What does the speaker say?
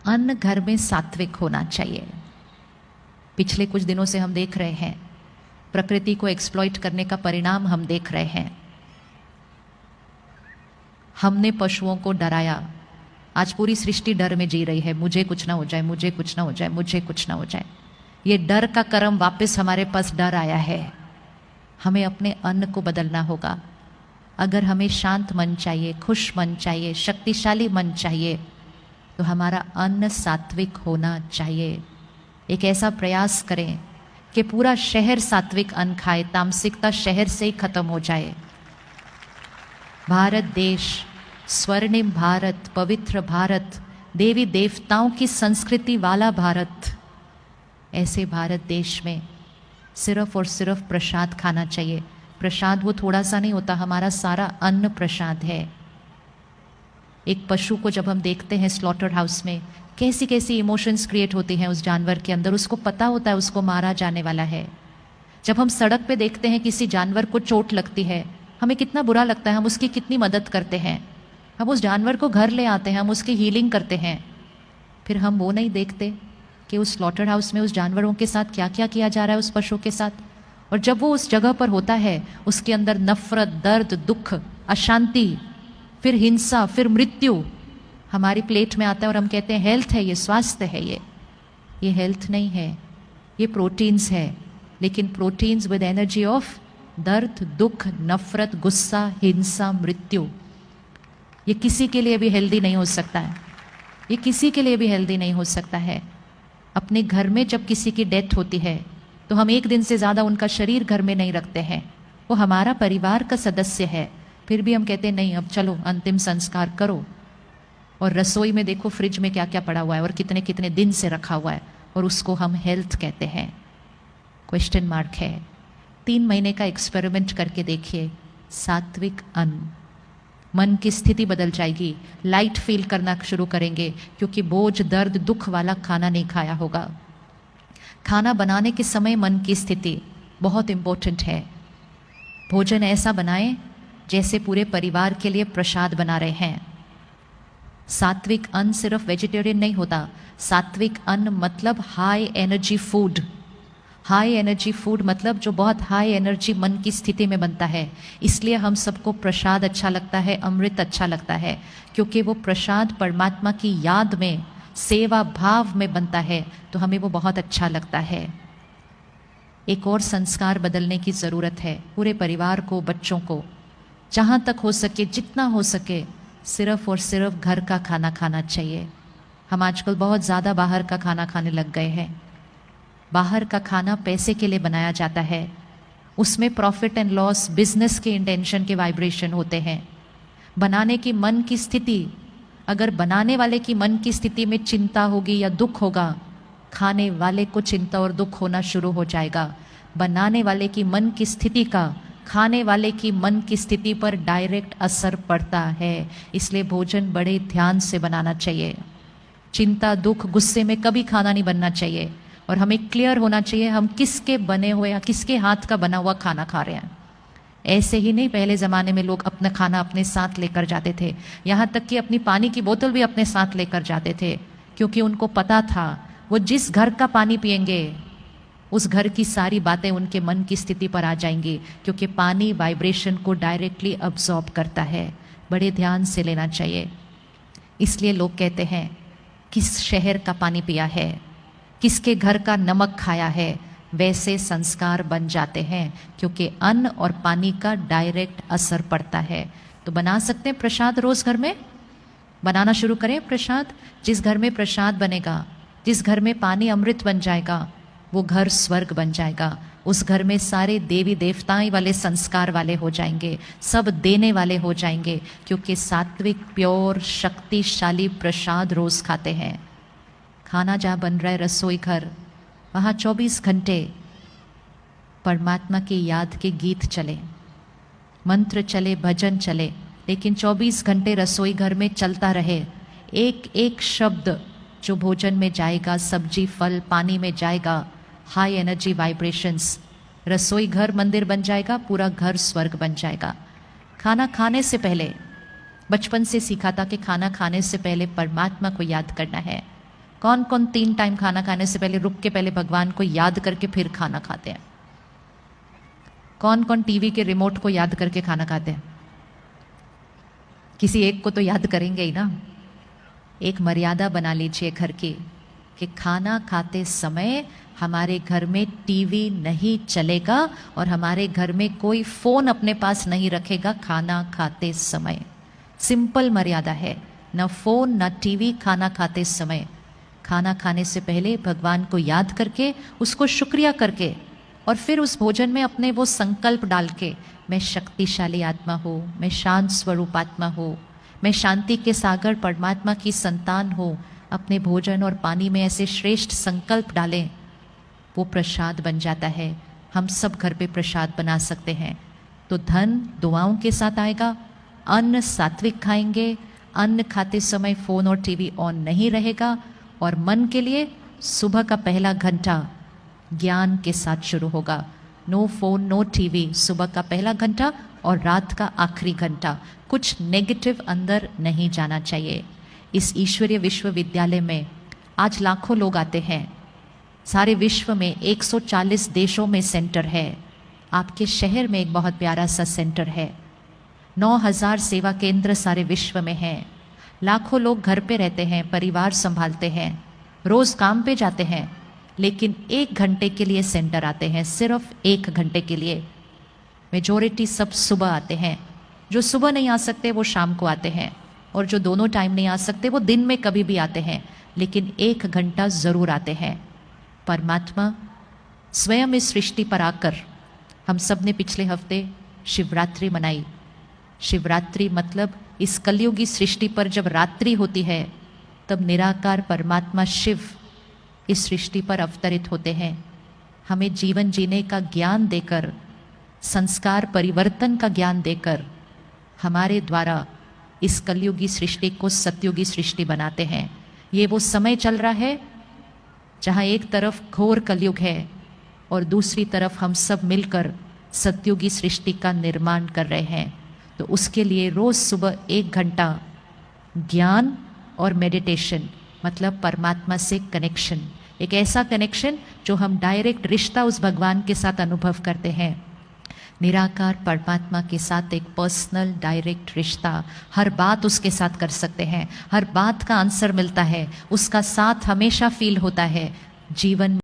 अन्न घर में सात्विक होना चाहिए। पिछले कुछ दिनों से हम देख रहे हैं प्रकृति को एक्सप्लॉइट करने का परिणाम हम देख रहे हैं। हमने पशुओं को डराया, आज पूरी सृष्टि डर में जी रही है, मुझे कुछ ना हो जाए, मुझे कुछ ना हो जाए, मुझे कुछ ना हो जाए। ये डर का कर्म वापस हमारे पास डर आया है। हमें अपने अन्न को बदलना होगा। अगर हमें शांत मन चाहिए, खुश मन चाहिए, शक्तिशाली मन चाहिए, तो हमारा अन्न सात्विक होना चाहिए। एक ऐसा प्रयास करें कि पूरा शहर सात्विक अन्न खाए, तामसिकता शहर से ही खत्म हो जाए। भारत देश, स्वर्णिम भारत, पवित्र भारत, देवी देवताओं की संस्कृति वाला भारत, ऐसे भारत देश में सिर्फ और सिर्फ प्रसाद खाना चाहिए। प्रसाद वो थोड़ा सा नहीं होता, हमारा सारा अन्न प्रसाद है। एक पशु को जब हम देखते हैं स्लॉटर हाउस में, कैसी कैसी इमोशंस क्रिएट होती हैं उस जानवर के अंदर, उसको पता होता है उसको मारा जाने वाला है। जब हम सड़क पे देखते हैं किसी जानवर को चोट लगती है, हमें कितना बुरा लगता है, हम उसकी कितनी मदद करते हैं, हम उस जानवर को घर ले आते हैं, हम उसकी हीलिंग करते हैं। फिर हम वो नहीं देखते कि उस स्लॉटर हाउस में उस जानवरों के साथ क्या क्या किया जा रहा है, उस पशु के साथ। और जब वो उस जगह पर होता है, उसके अंदर नफरत, दर्द, दुख, अशांति, फिर हिंसा, फिर मृत्यु हमारी प्लेट में आता है और हम कहते हैं हेल्थ है, ये स्वास्थ्य है। ये हेल्थ नहीं है, ये प्रोटीन्स है। लेकिन प्रोटीन्स विद एनर्जी ऑफ दर्द, दुख, नफरत, गुस्सा, हिंसा, मृत्यु, ये किसी के लिए भी हेल्दी नहीं हो सकता है। ये किसी के लिए भी हेल्दी नहीं हो सकता है। अपने घर में जब किसी की डेथ होती है तो हम एक दिन से ज़्यादा उनका शरीर घर में नहीं रखते हैं। वो हमारा परिवार का सदस्य है, फिर भी हम कहते हैं नहीं, अब चलो अंतिम संस्कार करो। और रसोई में देखो फ्रिज में क्या क्या पड़ा हुआ है और कितने कितने दिन से रखा हुआ है, और उसको हम हेल्थ कहते हैं। क्वेश्चन मार्क है। 3 महीने का एक्सपेरिमेंट करके देखिए। सात्विक अन्न, मन की स्थिति बदल जाएगी, लाइट फील करना शुरू करेंगे, क्योंकि बोझ, दर्द, दुख वाला खाना नहीं खाया होगा। खाना बनाने के समय मन की स्थिति बहुत इंपॉर्टेंट है। भोजन ऐसा बनाएं जैसे पूरे परिवार के लिए प्रसाद बना रहे हैं। सात्विक अन्न सिर्फ वेजिटेरियन नहीं होता। सात्विक अन्न मतलब high energy food. High energy food मतलब जो बहुत हाई एनर्जी मन की स्थिति में बनता है। इसलिए हम सबको प्रसाद अच्छा लगता है, अमृत अच्छा लगता है, क्योंकि वो प्रसाद परमात्मा की याद में, सेवा भाव में बनता है, तो हमें वो बहुत अच्छा लगता है। एक और संस्कार बदलने की ज़रूरत है। पूरे परिवार को, बच्चों को, जहाँ तक हो सके, जितना हो सके, सिर्फ और सिर्फ घर का खाना खाना चाहिए। हम आजकल बहुत ज़्यादा बाहर का खाना खाने लग गए हैं। बाहर का खाना पैसे के लिए बनाया जाता है, उसमें प्रॉफिट एंड लॉस, बिजनेस के इंटेंशन के वाइब्रेशन होते हैं। बनाने की मन की स्थिति, अगर बनाने वाले की मन की स्थिति में चिंता होगी या दुख होगा, खाने वाले को चिंता और दुख होना शुरू हो जाएगा। बनाने वाले की मन की स्थिति का खाने वाले की मन की स्थिति पर डायरेक्ट असर पड़ता है। इसलिए भोजन बड़े ध्यान से बनाना चाहिए। चिंता, दुख, गुस्से में कभी खाना नहीं बनना चाहिए। और हमें क्लियर होना चाहिए हम किसके बने हुए या किसके हाथ का बना हुआ खाना खा रहे हैं। ऐसे ही नहीं, पहले ज़माने में लोग अपना खाना अपने साथ लेकर जाते थे, यहाँ तक कि अपनी पानी की बोतल भी अपने साथ लेकर जाते थे, क्योंकि उनको पता था वो जिस घर का पानी पिएंगे उस घर की सारी बातें उनके मन की स्थिति पर आ जाएंगी, क्योंकि पानी वाइब्रेशन को डायरेक्टली अब्जॉर्ब करता है। बड़े ध्यान से लेना चाहिए। इसलिए लोग कहते हैं किस शहर का पानी पिया है, किसके घर का नमक खाया है, वैसे संस्कार बन जाते हैं, क्योंकि अन्न और पानी का डायरेक्ट असर पड़ता है। तो बना सकते हैं प्रसाद, रोज घर में बनाना शुरू करें प्रसाद। जिस घर में प्रसाद बनेगा, जिस घर में पानी अमृत बन जाएगा, वो घर स्वर्ग बन जाएगा। उस घर में सारे देवी देवताएं वाले संस्कार वाले हो जाएंगे, सब देने वाले हो जाएंगे, क्योंकि सात्विक, प्योर, शक्तिशाली प्रसाद रोज खाते हैं। खाना जहाँ बन रहा है, रसोई घर, वहाँ 24 घंटे परमात्मा की याद के गीत चले, मंत्र चले, भजन चले, लेकिन 24 घंटे रसोई घर में चलता रहे। एक एक शब्द जो भोजन में जाएगा, सब्जी, फल, पानी में जाएगा, हाई एनर्जी वाइब्रेशंस, रसोई घर मंदिर बन जाएगा, पूरा घर स्वर्ग बन जाएगा। खाना खाने से पहले, बचपन से सीखा था कि खाना खाने से पहले परमात्मा को याद करना है। कौन कौन 3 टाइम खाना खाने से पहले रुक के पहले भगवान को याद करके फिर खाना खाते हैं? कौन कौन टीवी के रिमोट को याद करके खाना खाते हैं? किसी एक को तो याद करेंगे ही ना। एक मर्यादा बना लीजिए घर की कि खाना खाते समय हमारे घर में टीवी नहीं चलेगा और हमारे घर में कोई फोन अपने पास नहीं रखेगा खाना खाते समय। सिंपल मर्यादा है, न फोन न टीवी खाना खाते समय। खाना खाने से पहले भगवान को याद करके, उसको शुक्रिया करके, और फिर उस भोजन में अपने वो संकल्प डाल के, मैं शक्तिशाली आत्मा हूँ, मैं शांत स्वरूप आत्मा हूँ, मैं शांति के सागर परमात्मा की संतान हूँ। अपने भोजन और पानी में ऐसे श्रेष्ठ संकल्प डालें, वो प्रसाद बन जाता है। हम सब घर पे प्रसाद बना सकते हैं। तो धन दुआओं के साथ आएगा, अन्न सात्विक खाएंगे, अन्न खाते समय फोन और टीवी ऑन नहीं रहेगा, और मन के लिए सुबह का पहला घंटा ज्ञान के साथ शुरू होगा। नो फोन नो टीवी, सुबह का पहला घंटा और रात का आखिरी घंटा। कुछ नेगेटिव अंदर नहीं जाना चाहिए। इस ईश्वरीय विश्वविद्यालय में आज लाखों लोग आते हैं। सारे विश्व में 140 देशों में सेंटर है। आपके शहर में एक बहुत प्यारा सा सेंटर है। 9000 सेवा केंद्र सारे विश्व में हैं। लाखों लोग घर पे रहते हैं, परिवार संभालते हैं, रोज काम पे जाते हैं, लेकिन 1 घंटे के लिए सेंटर आते हैं, सिर्फ 1 घंटे के लिए। मेजॉरिटी सब सुबह आते हैं। जो सुबह नहीं आ सकते वो शाम को आते हैं, और जो दोनों टाइम नहीं आ सकते वो दिन में कभी भी आते हैं, लेकिन 1 घंटा जरूर आते हैं। परमात्मा स्वयं इस सृष्टि पर आकर, हम सब ने पिछले हफ्ते शिवरात्रि मनाई। शिवरात्रि मतलब इस कलयुगी सृष्टि पर जब रात्रि होती है, तब निराकार परमात्मा शिव इस सृष्टि पर अवतरित होते हैं, हमें जीवन जीने का ज्ञान देकर, संस्कार परिवर्तन का ज्ञान देकर, हमारे द्वारा इस कलयुगी सृष्टि को सतयुगी सृष्टि बनाते हैं। ये वो समय चल रहा है जहाँ एक तरफ घोर कलयुग है और दूसरी तरफ हम सब मिलकर सतयुगी सृष्टि का निर्माण कर रहे हैं। तो उसके लिए रोज सुबह 1 घंटा ज्ञान और मेडिटेशन, मतलब परमात्मा से कनेक्शन, एक ऐसा कनेक्शन जो हम डायरेक्ट रिश्ता उस भगवान के साथ अनुभव करते हैं। निराकार परमात्मा के साथ एक पर्सनल डायरेक्ट रिश्ता, हर बात उसके साथ कर सकते हैं, हर बात का आंसर मिलता है, उसका साथ हमेशा फील होता है जीवन